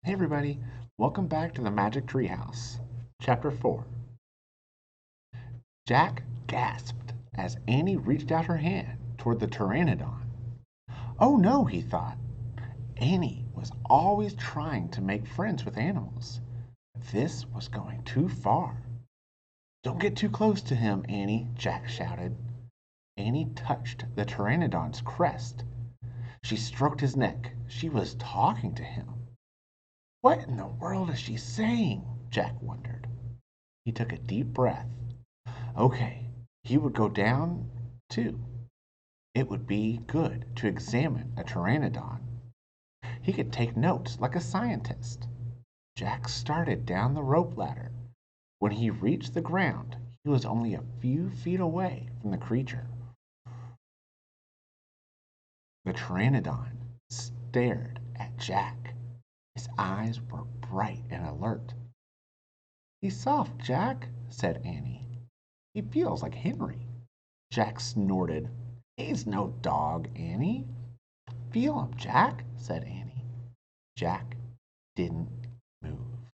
Hey everybody, welcome back to the Magic Treehouse. Chapter 4. Jack gasped as Annie reached out her hand toward the pteranodon. Oh no, he thought. Annie was always trying to make friends with animals. This was going too far. Don't get too close to him, Annie, Jack shouted. Annie touched the pteranodon's crest. She stroked his neck. She was talking to him. What in the world is she saying? Jack wondered. He took a deep breath. Okay, he would go down too. It would be good to examine a pteranodon. He could take notes like a scientist. Jack started down the rope ladder. When he reached the ground, he was only a few feet away from the creature. The pteranodon stared at Jack. His eyes were bright and alert. He's soft, Jack, said Annie. He feels like Henry. Jack snorted. He's no dog, Annie. Feel him, Jack, said Annie. Jack didn't move.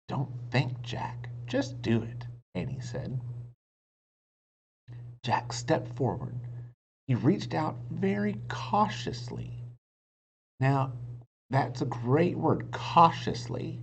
Don't think, Jack. Just do it, Annie said. Jack stepped forward. He reached out very cautiously. Now, that's a great word, cautiously.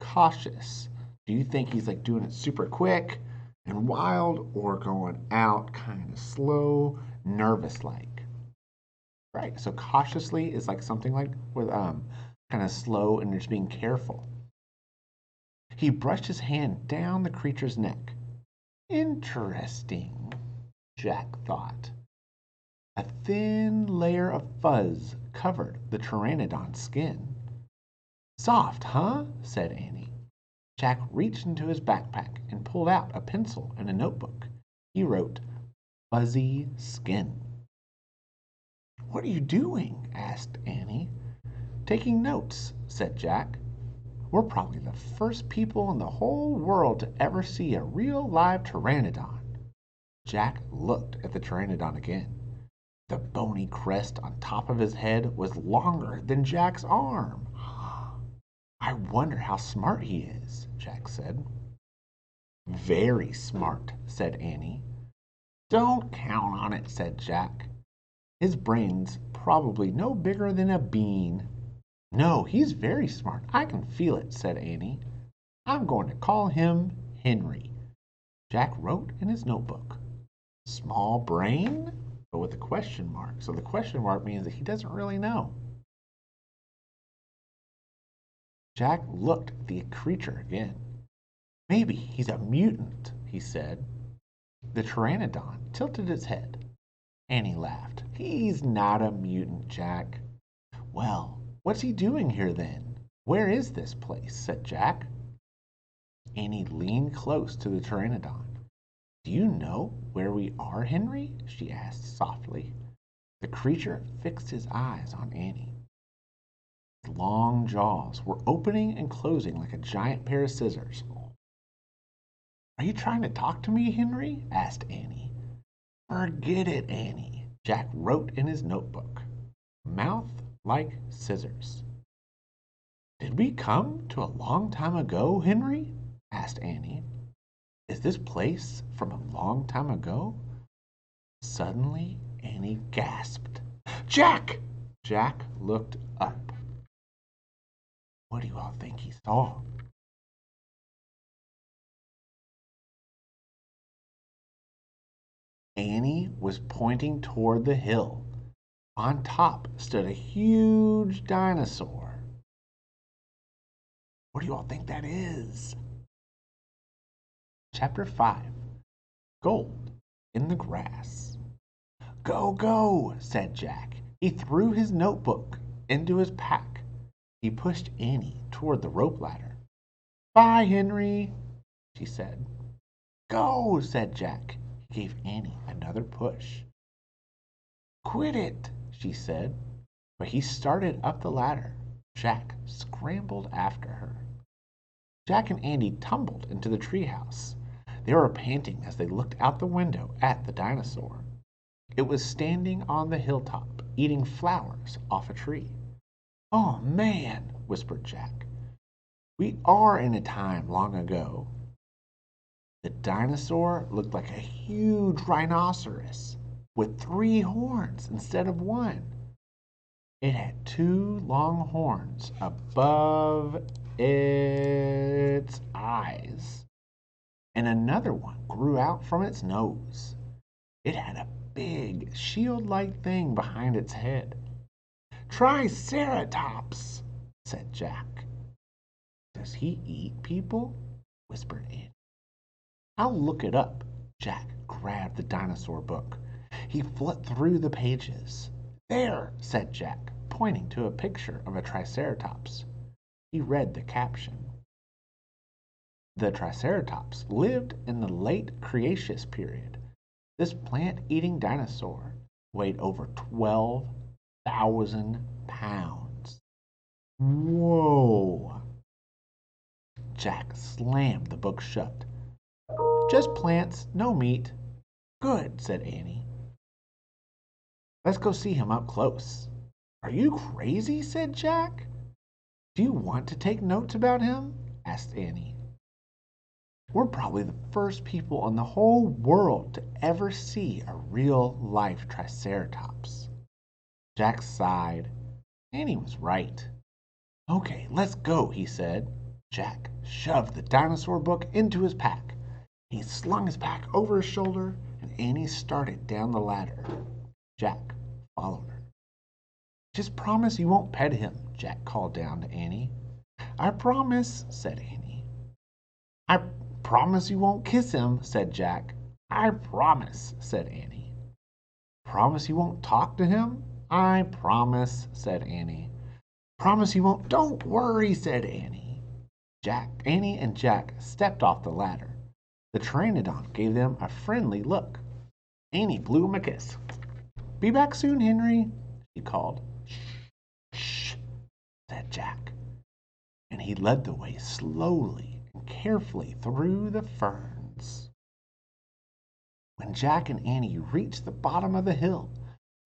Cautious. Do you think he's like doing it super quick and wild or going out kind of slow, nervous like? Right. So cautiously is like something like with kind of slow and just being careful. He brushed his hand down the creature's neck. Interesting, Jack thought. A thin layer of fuzz covered the pteranodon's skin. Soft, huh? said Annie. Jack reached into his backpack and pulled out a pencil and a notebook. He wrote, Fuzzy Skin. What are you doing? asked Annie. Taking notes, said Jack. We're probably the first people in the whole world to ever see a real live pteranodon. Jack looked at the pteranodon again. The bony crest on top of his head was longer than Jack's arm. I wonder how smart he is, Jack said. Very smart, said Annie. Don't count on it, said Jack. His brain's probably no bigger than a bean. No, he's very smart. I can feel it, said Annie. I'm going to call him Henry. Jack wrote in his notebook. Small brain? But with a question mark. So the question mark means that he doesn't really know. Jack looked at the creature again. Maybe he's a mutant, he said. The pteranodon tilted its head. Annie laughed. He's not a mutant, Jack. Well, what's he doing here then? Where is this place? Said Jack. Annie leaned close to the pteranodon. Do you know where we are, Henry? She asked softly. The creature fixed his eyes on Annie. His long jaws were opening and closing like a giant pair of scissors. Are you trying to talk to me, Henry? asked Annie. Forget it, Annie. Jack wrote in his notebook. Mouth like scissors. Did we come to a long time ago, Henry? asked Annie. Is this place from a long time ago? Suddenly, Annie gasped. Jack! Jack looked up. What do you all think he saw? Annie was pointing toward the hill. On top stood a huge dinosaur. What do you all think that is? Chapter 5. Gold in the Grass. Go, go, said Jack. He threw his notebook into his pack. He pushed Annie toward the rope ladder. Bye, Henry, she said. Go, said Jack. He gave Annie another push. Quit it, she said. But he started up the ladder. Jack scrambled after her. Jack and Annie tumbled into the treehouse. They were panting as they looked out the window at the dinosaur. It was standing on the hilltop, eating flowers off a tree. Oh, man, whispered Jack. We are in a time long ago. The dinosaur looked like a huge rhinoceros with 3 horns instead of one. It had 2 long horns above its eyes, and another one grew out from its nose. It had a big shield-like thing behind its head. Triceratops, said Jack. Does he eat people? Whispered Annie. I'll look it up. Jack grabbed the dinosaur book. He flipped through the pages. There, said Jack, pointing to a picture of a triceratops. He read the caption. The triceratops lived in the late Cretaceous period. This plant-eating dinosaur weighed over 12,000 pounds. Whoa! Jack slammed the book shut. Just plants, no meat. Good, said Annie. Let's go see him up close. Are you crazy? Said Jack. Do you want to take notes about him? Asked Annie. We're probably the first people in the whole world to ever see a real-life triceratops. Jack sighed. Annie was right. Okay, let's go, he said. Jack shoved the dinosaur book into his pack. He slung his pack over his shoulder, and Annie started down the ladder. Jack followed her. Just promise you won't pet him, Jack called down to Annie. I promise, said Annie. I promise you won't kiss him, said Jack. I promise, said Annie. Promise you won't talk to him? I promise, said Annie. Promise you won't. Don't worry, said Annie. Annie and Jack stepped off the ladder. The pteranodon gave them a friendly look. Annie blew him a kiss. Be back soon, Henry, she called. Shh, said Jack. And he led the way slowly and carefully through the ferns. When Jack and Annie reached the bottom of the hill,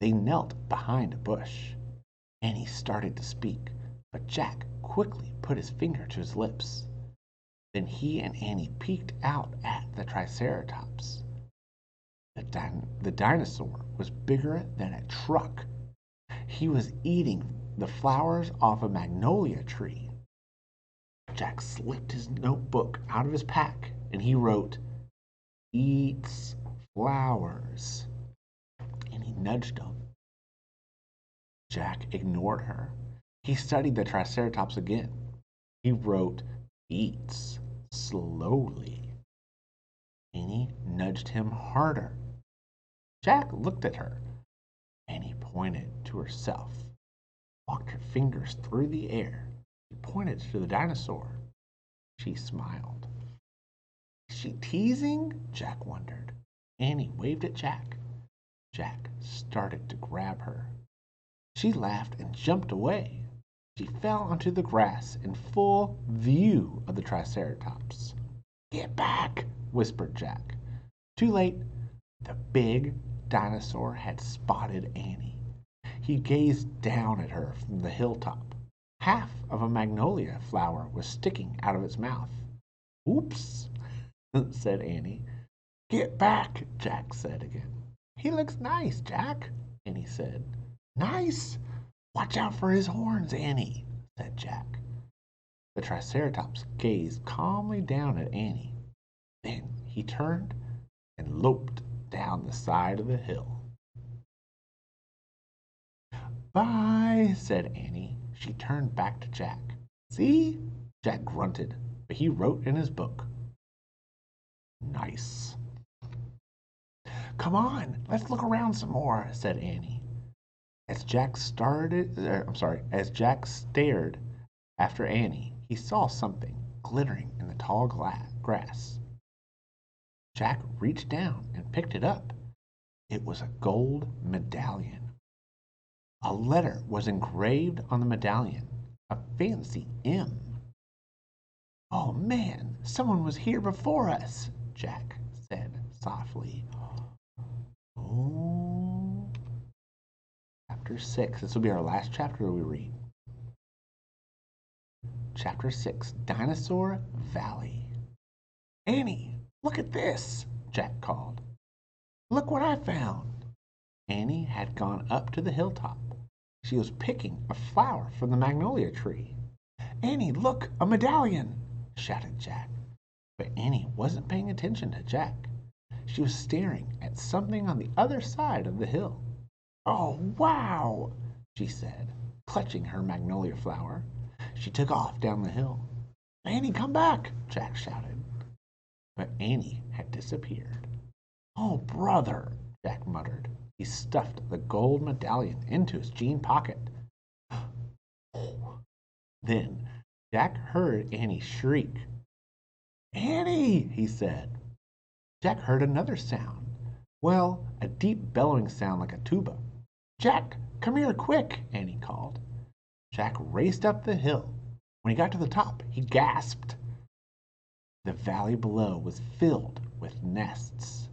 they knelt behind a bush. Annie started to speak, but Jack quickly put his finger to his lips. Then he and Annie peeked out at the triceratops. The dinosaur was bigger than a truck. He was eating the flowers off a magnolia tree. Jack slipped his notebook out of his pack and he wrote, Eats flowers. And he nudged him. Jack ignored her. He studied the triceratops again. He wrote, Eats slowly. Annie nudged him harder. Jack looked at her. Annie pointed to herself, walked her fingers through the air. She pointed to the dinosaur. She smiled. Is she teasing? Jack wondered. Annie waved at Jack. Jack started to grab her. She laughed and jumped away. She fell onto the grass in full view of the triceratops. Get back, whispered Jack. Too late. The big dinosaur had spotted Annie. He gazed down at her from the hilltop. Half of a magnolia flower was sticking out of its mouth. Oops, said Annie. Get back, Jack said again. He looks nice, Jack, Annie said. Nice? Watch out for his horns, Annie, said Jack. The triceratops gazed calmly down at Annie. Then he turned and loped down the side of the hill. Bye, said Annie. She turned back to Jack. See? Jack grunted, but he wrote in his book. Nice. Come on, let's look around some more, said Annie. As Jack stared after Annie, he saw something glittering in the tall grass. Jack reached down and picked it up. It was a gold medallion. A letter was engraved on the medallion, a fancy M. Oh man, someone was here before us, Jack said softly. Oh. Chapter 6. This will be our last chapter we read. Chapter 6, Dinosaur Valley. Annie, look at this, Jack called. Look what I found. Annie had gone up to the hilltop. She was picking a flower from the magnolia tree. Annie, look, a medallion, shouted Jack. But Annie wasn't paying attention to Jack. She was staring at something on the other side of the hill. Oh, wow, she said, clutching her magnolia flower. She took off down the hill. Annie, come back, Jack shouted. But Annie had disappeared. Oh, brother, Jack muttered. He stuffed the gold medallion into his jean pocket. Then Jack heard Annie shriek. Annie, he said. Jack heard another sound. Well, a deep bellowing sound like a tuba. Jack, come here quick, Annie called. Jack raced up the hill. When he got to the top, he gasped. The valley below was filled with nests.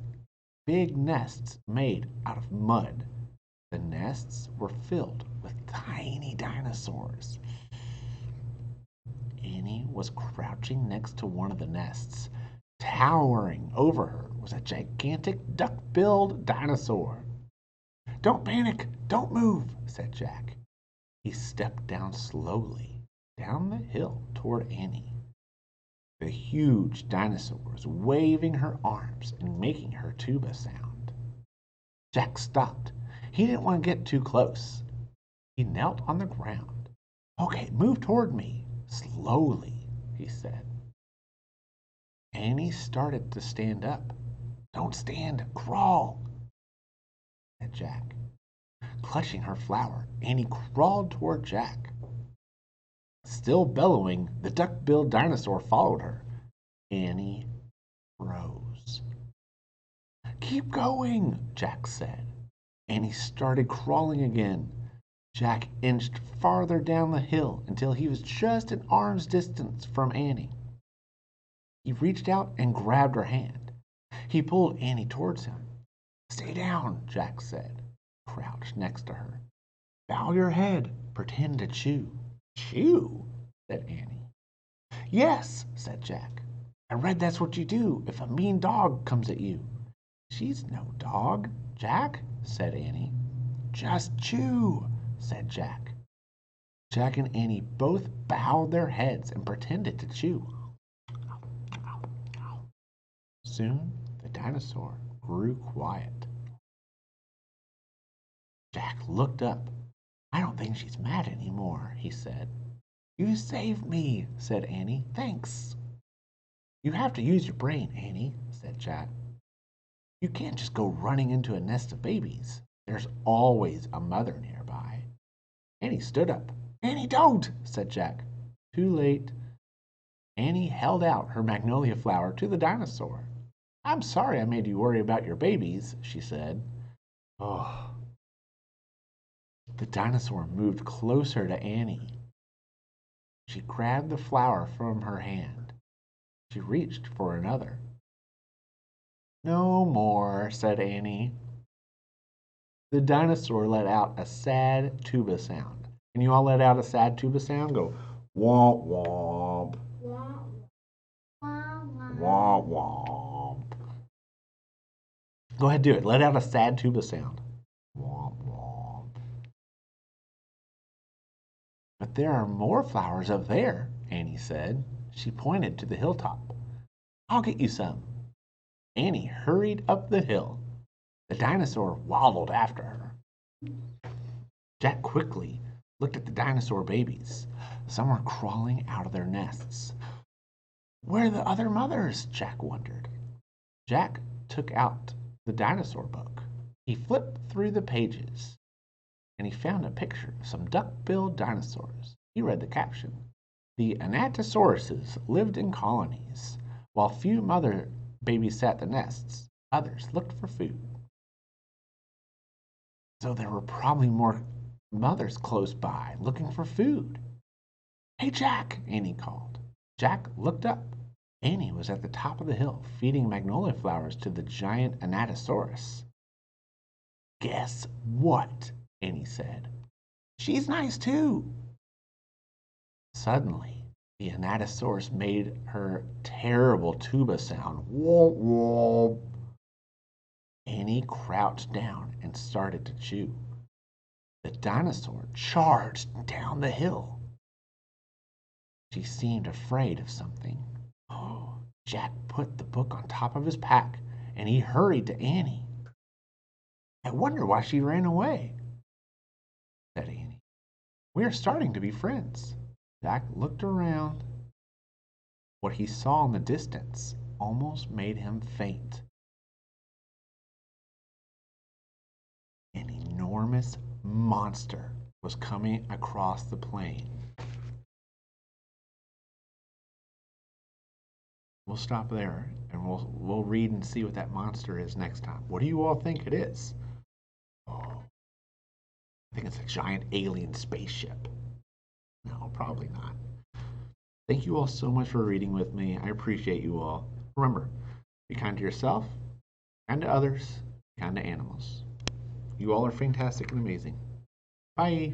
Big nests made out of mud. The nests were filled with tiny dinosaurs. Annie was crouching next to one of the nests. Towering over her was a gigantic duck-billed dinosaur. Don't panic, don't move, said Jack. He stepped down slowly, down the hill toward Annie. The huge dinosaur was waving her arms and making her tuba sound. Jack stopped. He didn't want to get too close. He knelt on the ground. Okay, move toward me. Slowly, he said. Annie started to stand up. Don't stand, crawl, said Jack. Clutching her flower, Annie crawled toward Jack. Still bellowing, the duck-billed dinosaur followed her. Annie froze. Keep going, Jack said. Annie started crawling again. Jack inched farther down the hill until he was just an arm's distance from Annie. He reached out and grabbed her hand. He pulled Annie towards him. Stay down, Jack said, crouched next to her. Bow your head. Pretend to chew. Chew? Said Annie. Yes, said Jack. I read that's what you do if a mean dog comes at you. She's no dog, Jack, said Annie. Just chew, said Jack. Jack and Annie both bowed their heads and pretended to chew. Soon the dinosaur grew quiet. Jack looked up. I don't think she's mad anymore, he said. You saved me, said Annie. Thanks. You have to use your brain, Annie, said Jack. You can't just go running into a nest of babies. There's always a mother nearby. Annie stood up. Annie, don't, said Jack. Too late. Annie held out her magnolia flower to the dinosaur. I'm sorry I made you worry about your babies, she said. Oh. The dinosaur moved closer to Annie. She grabbed the flower from her hand. She reached for another. No more, said Annie. The dinosaur let out a sad tuba sound. Can you all let out a sad tuba sound? Go womp womp. Womp womp. Go ahead, do it. Let out a sad tuba sound. Womp womp. But there are more flowers up there, Annie said. She pointed to the hilltop. I'll get you some. Annie hurried up the hill. The dinosaur waddled after her. Jack quickly looked at the dinosaur babies. Some were crawling out of their nests. Where are the other mothers? Jack wondered. Jack took out the dinosaur book. He flipped through the pages and he found a picture of some duck-billed dinosaurs. He read the caption. The Anatosauruses lived in colonies. While few mother babies sat the nests, others looked for food. So there were probably more mothers close by looking for food. Hey, Jack, Annie called. Jack looked up. Annie was at the top of the hill feeding magnolia flowers to the giant Anatosaurus. Guess what? Annie said. She's nice too. Suddenly, The Dinosaurs made her terrible tuba sound. Womp womp. Annie crouched down and started to chew. The dinosaur charged down the hill. She seemed afraid of something. Oh, Jack put the book on top of his pack and he hurried to Annie. I wonder why she ran away, said Annie. We are starting to be friends. Jack looked around. What he saw in the distance almost made him faint. An enormous monster was coming across the plain. We'll stop there and we'll read and see what that monster is next time. What do you all think it is? Oh, I think it's a giant alien spaceship. No, probably not. Thank you all so much for reading with me. I appreciate you all. Remember, be kind to yourself, kind to others, kind to animals. You all are fantastic and amazing. Bye.